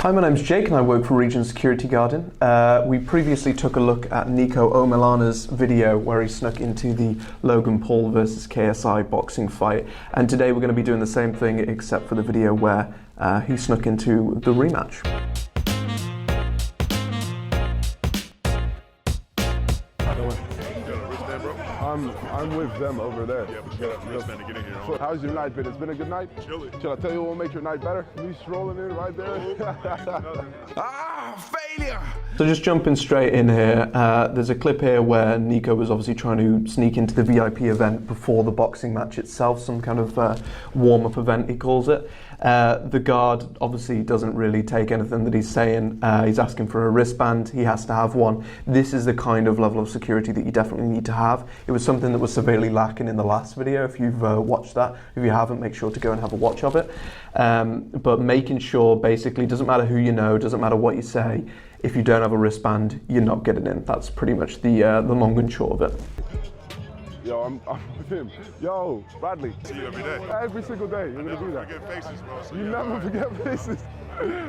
Hi, my name's Jake and I work for Region Security Guarding. We previously took a look at Niko Omilana's video where he snuck into the Logan Paul versus KSI boxing fight, and today we're going to be doing the same thing except for the video where he snuck into the rematch. I'm with them over there. Yeah, but you got a wristband to get in here. So how's your night been? It's been a good night? Chilly. Should I tell you what will make your night better? Me strolling in right there. Failure! So just jumping straight in here, there's a clip here where Niko was obviously trying to sneak into the VIP event before the boxing match itself, some kind of warm-up event he calls it. The guard obviously doesn't really take anything that he's saying. He's asking for a wristband. He has to have one. This is the kind of level of security that you definitely need to have. It was something that was severely lacking in the last video. If you've watched that, if you haven't, make sure to go and have a watch of it. But making sure, basically, doesn't matter who you know, doesn't matter what you say, if you don't have a wristband, you're not getting in. That's pretty much the long and short of it. Yo, I'm with him. Yo, Bradley. See you every day. Every single day, you're gonna do that. Forget faces, bro. So You never forget faces.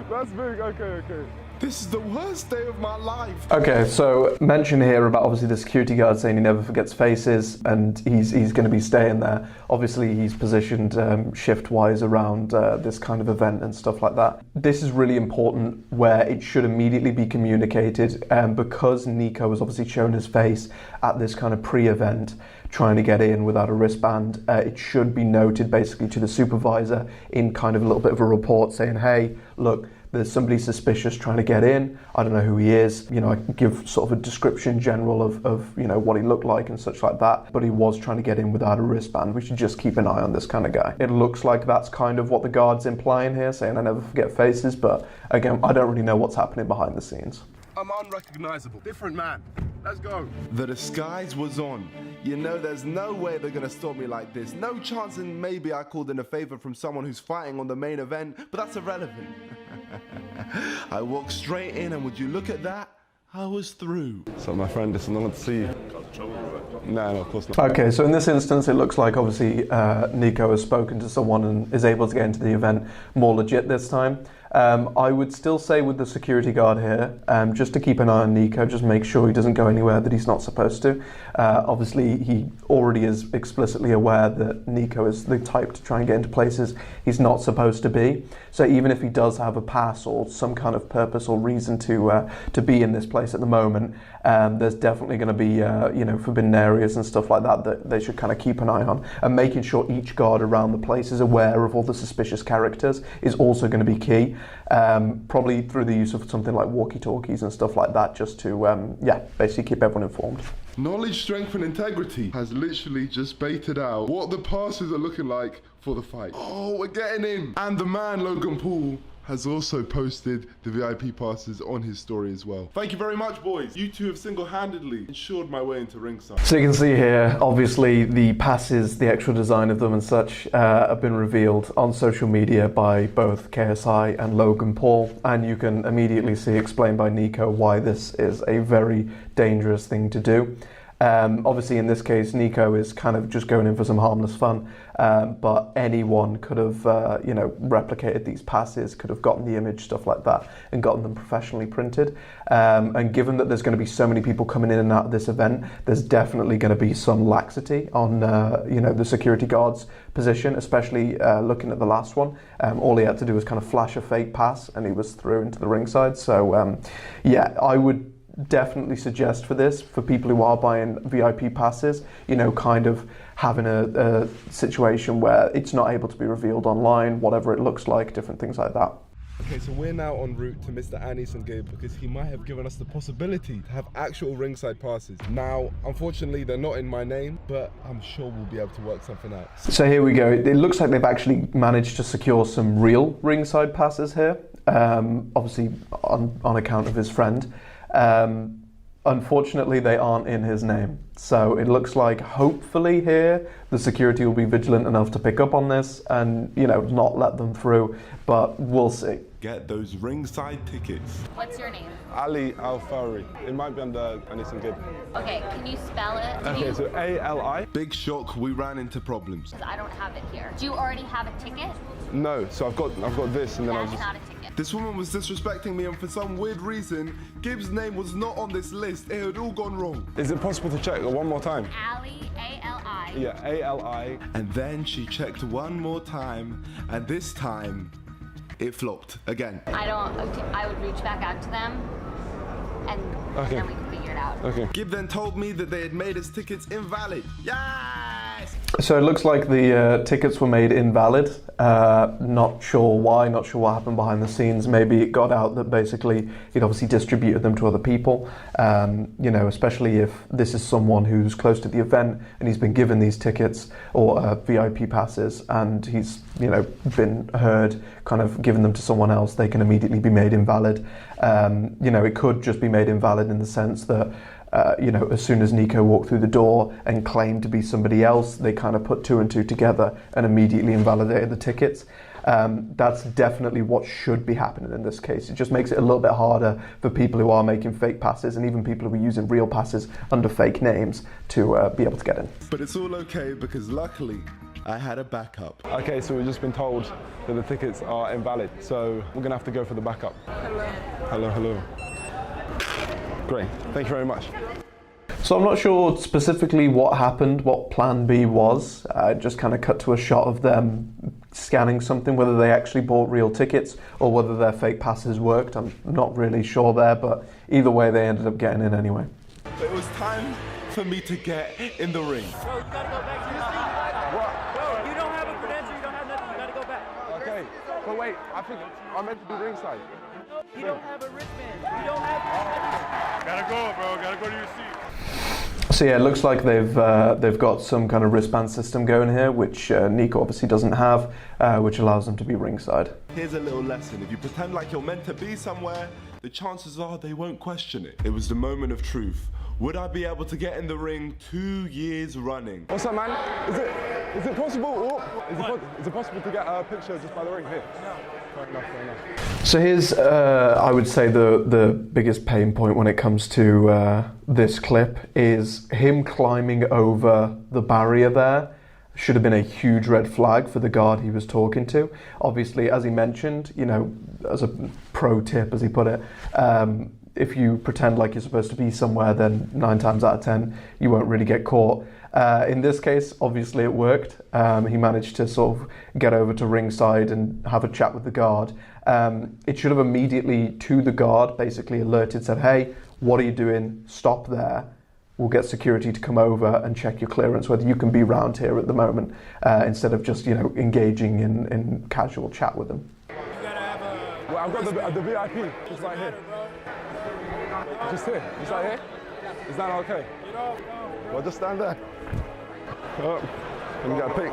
That's big. Okay. This is the worst day of my life. Okay, so mention here about obviously the security guard saying he never forgets faces, and he's going to be staying there. Obviously, he's positioned shift-wise around this kind of event and stuff like that. This is really important where it should immediately be communicated, because Niko has obviously shown his face at this kind of pre-event, trying to get in without a wristband. It should be noted basically to the supervisor in kind of a little bit of a report saying, hey, look, there's somebody suspicious trying to get in. I don't know who he is. You know, I can give sort of a description general of you know, what he looked like and such like that. But he was trying to get in without a wristband. We should just keep an eye on this kind of guy. It looks like that's kind of what the guard's implying here, saying I never forget faces. But again, I don't really know what's happening behind the scenes. I'm unrecognizable. different man. Let's go. The disguise was on. You know, there's no way they're gonna stop me like this. No chance, and maybe I called in a favor from someone who's fighting on the main event, but that's irrelevant. I walked straight in, and would you look at that? I was through. So my friend, listen, I want to see you. No, of course not. Okay, so in this instance, it looks like obviously Niko has spoken to someone and is able to get into the event more legit this time. I would still say with the security guard here, just to keep an eye on Niko, just make sure he doesn't go anywhere that he's not supposed to. Obviously, he already is explicitly aware that Niko is the type to try and get into places he's not supposed to be. So even if he does have a pass or some kind of purpose or reason to be in this place at the moment, there's definitely going to be you know, forbidden areas and stuff like that that they should kind of keep an eye on. And making sure each guard around the place is aware of all the suspicious characters is also going to be key. Probably through the use of something like walkie-talkies and stuff like that, just to yeah, basically keep everyone informed. Knowledge, strength, and integrity has literally just baited out what the passes are looking like for the fight. Oh, we're getting in. And the man, Logan Paul, has also posted the VIP passes on his story as well. Thank you very much, boys. You two have single-handedly ensured my way into ringside. So you can see here, obviously the passes, the actual design of them and such, have been revealed on social media by both KSI and Logan Paul, and you can immediately see explained by Niko why this is a very dangerous thing to do. Obviously in this case Niko is kind of just going in for some harmless fun, but anyone could have you know, replicated these passes, could have gotten the image, stuff like that, and gotten them professionally printed. And given that there's going to be so many people coming in and out of this event, there's definitely going to be some laxity on you know, the security guard's position, especially looking at the last one. All he had to do was kind of flash a fake pass and he was through into the ringside. So yeah, I would definitely suggest for this, for people who are buying VIP passes, you know, kind of having a situation where it's not able to be revealed online, whatever it looks like, different things like that. Okay, so we're now en route to Mr. Anis and Gabe because he might have given us the possibility to have actual ringside passes. Now, unfortunately, they're not in my name, but I'm sure we'll be able to work something out. So here we go. It looks like they've actually managed to secure some real ringside passes here, obviously on account of his friend. Unfortunately, they aren't in his name. So it looks like hopefully here the security will be vigilant enough to pick up on this and, you know, not let them through, but we'll see. Get those ringside tickets. What's your name? Ali Al-Fari. It might be under Anis and Gabe. Okay, can you spell it? Okay, so A-L-I. Big shock, we ran into problems. I don't have it here. Do you already have a ticket? No, so I've got this and then I'll That's just... not a ticket. This woman was disrespecting me, and for some weird reason, Gibbs' name was not on this list. It had all gone wrong. Is it possible to check one more time? Ali, A-L-I. Yeah, A-L-I. And then she checked one more time, and this time, it flopped again. I would reach back out to them, and then we could figure it out. Okay. Gibb then told me that they had made his tickets invalid. Yes! So it looks like the tickets were made invalid. Not sure why, not sure what happened behind the scenes. Maybe it got out that basically he'd obviously distributed them to other people. You know, especially if this is someone who's close to the event and he's been given these tickets or VIP passes, and he's, you know, been heard kind of giving them to someone else, they can immediately be made invalid. You know, it could just be made invalid in the sense that you know, as soon as Niko walked through the door and claimed to be somebody else, they kind of put two and two together and immediately invalidated the tickets. That's definitely what should be happening in this case. It just makes it a little bit harder for people who are making fake passes and even people who are using real passes under fake names to be able to get in. But it's all okay because luckily I had a backup. Okay, so we've just been told that the tickets are invalid, so we're gonna have to go for the backup. Hello, hello. Great, thank you very much. So I'm not sure specifically what happened, what plan B was. Just kind of cut to a shot of them scanning something, whether they actually bought real tickets or whether their fake passes worked. I'm not really sure there, but either way they ended up getting in anyway. It was time for me to get in the ring. Bro, you gotta go back to your seat. What? Bro, you don't have a credential, you don't have nothing, you gotta go back. Okay, but wait, I think I meant to do ringside. You don't have a wristband. You don't have Gotta go, bro. Gotta go to your seat. So yeah, it looks like they've got some kind of wristband system going here, which Niko obviously doesn't have, which allows them to be ringside. Here's a little lesson. If you pretend like you're meant to be somewhere, the chances are they won't question it. It was the moment of truth. Would I be able to get in the ring 2 years running? What's up, man? Is it possible? Is it possible to get a picture just by the ring here? No. Fair enough. So here's, I would say, the biggest pain point when it comes to this clip is him climbing over the barrier there. Should have been a huge red flag for the guard he was talking to. Obviously, as he mentioned, you know, as a pro tip, as he put it, if you pretend like you're supposed to be somewhere, then 9 times out of 10, you won't really get caught. In this case, obviously it worked. He managed to sort of get over to ringside and have a chat with the guard. It should have immediately, to the guard, basically alerted, said, hey, what are you doing? Stop there. We'll get security to come over and check your clearance, whether you can be round here at the moment, instead of just, you know, engaging in casual chat with them. Well, I've got the VIP, just right here. Just here, just right here? Is that okay? Well, just stand there. Oh, and you got a pick.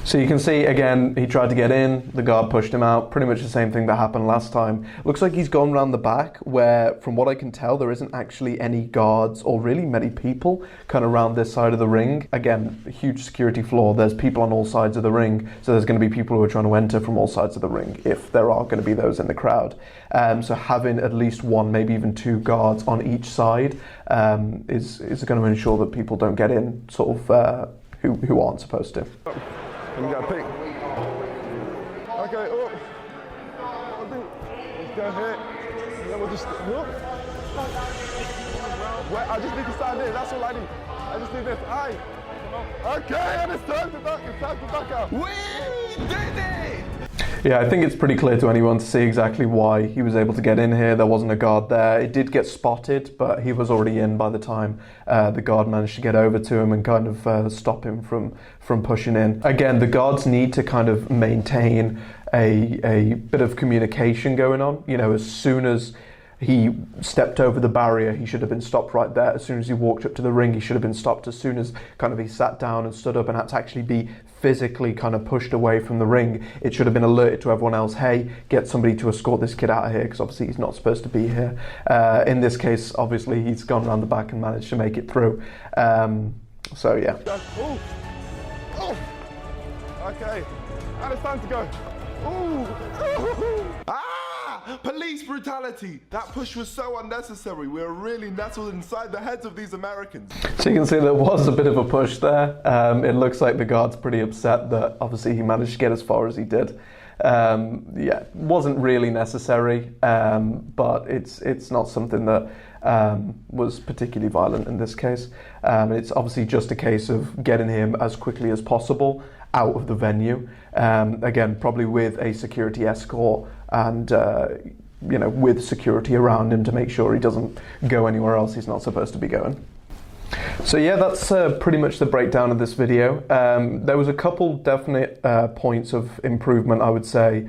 So you can see, again, he tried to get in, the guard pushed him out, pretty much the same thing that happened last time. Looks like he's gone round the back where, from what I can tell, there isn't actually any guards or really many people kind of around this side of the ring. Again, a huge security flaw, there's people on all sides of the ring, so there's going to be people who are trying to enter from all sides of the ring, if there are going to be those in the crowd. So having at least one, maybe even 2 guards on each side is going to ensure that people don't get in, sort of, who aren't supposed to. And you got a pick. Okay, oh. Let's go here. And then we'll just, whoop. Wait, I just need to stand there, that's all I need. I just need this, aye. Okay, and it's time to duck out. We did it! Yeah, I think it's pretty clear to anyone to see exactly why he was able to get in here. There wasn't a guard there. It did get spotted, but he was already in by the time the guard managed to get over to him and kind of stop him from pushing in. Again, the guards need to kind of maintain a bit of communication going on. You know, as soon as he stepped over the barrier, he should have been stopped right there. As soon as he walked up to the ring, he should have been stopped. As soon as kind of he sat down and stood up and had to actually be physically kind of pushed away from the ring, it should have been alerted to everyone else, hey, get somebody to escort this kid out of here, because obviously he's not supposed to be here. In this case, obviously he's gone around the back and managed to make it through. So yeah. Ooh. Oh. Okay, and it's time to go. Ooh. Ah! Police brutality! That push was so unnecessary. We were really nestled inside the heads of these Americans. So you can see there was a bit of a push there. It looks like the guard's pretty upset that obviously he managed to get as far as he did. yeah, wasn't really necessary, but it's not something that was particularly violent in this case. It's obviously just a case of getting him as quickly as possible out of the venue. Again, probably with a security escort and with security around him to make sure he doesn't go anywhere else he's not supposed to be going. So yeah, that's pretty much the breakdown of this video. There was a couple definite points of improvement, I would say,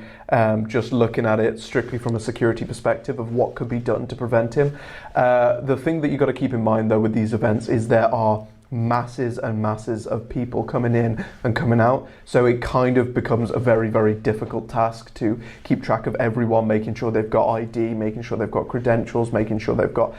just looking at it strictly from a security perspective of what could be done to prevent him. The thing that you've got to keep in mind though with these events is there are masses and masses of people coming in and coming out, so it kind of becomes a very, very difficult task to keep track of everyone, making sure they've got ID, making sure they've got credentials, making sure they've got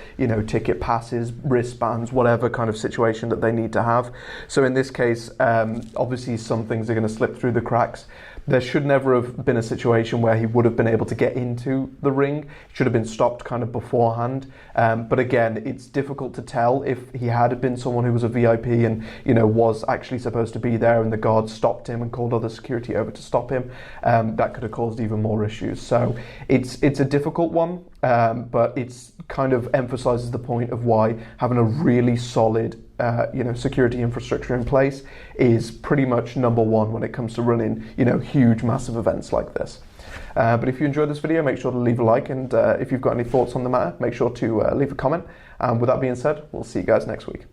ticket passes, wristbands, whatever kind of situation that they need to have. So in this case, obviously some things are going to slip through the cracks. There should never have been a situation where he would have been able to get into the ring. He should have been stopped kind of beforehand. But again, it's difficult to tell if he had been someone who was a VIP and was actually supposed to be there and the guards stopped him and called other security over to stop him. That could have caused even more issues. So it's a difficult one, but it's kind of emphasizes the point of why having a really solid security infrastructure in place is pretty much number one when it comes to running, huge, massive events like this. But if you enjoyed this video, make sure to leave a like, and if you've got any thoughts on the matter, make sure to leave a comment. With that being said, we'll see you guys next week.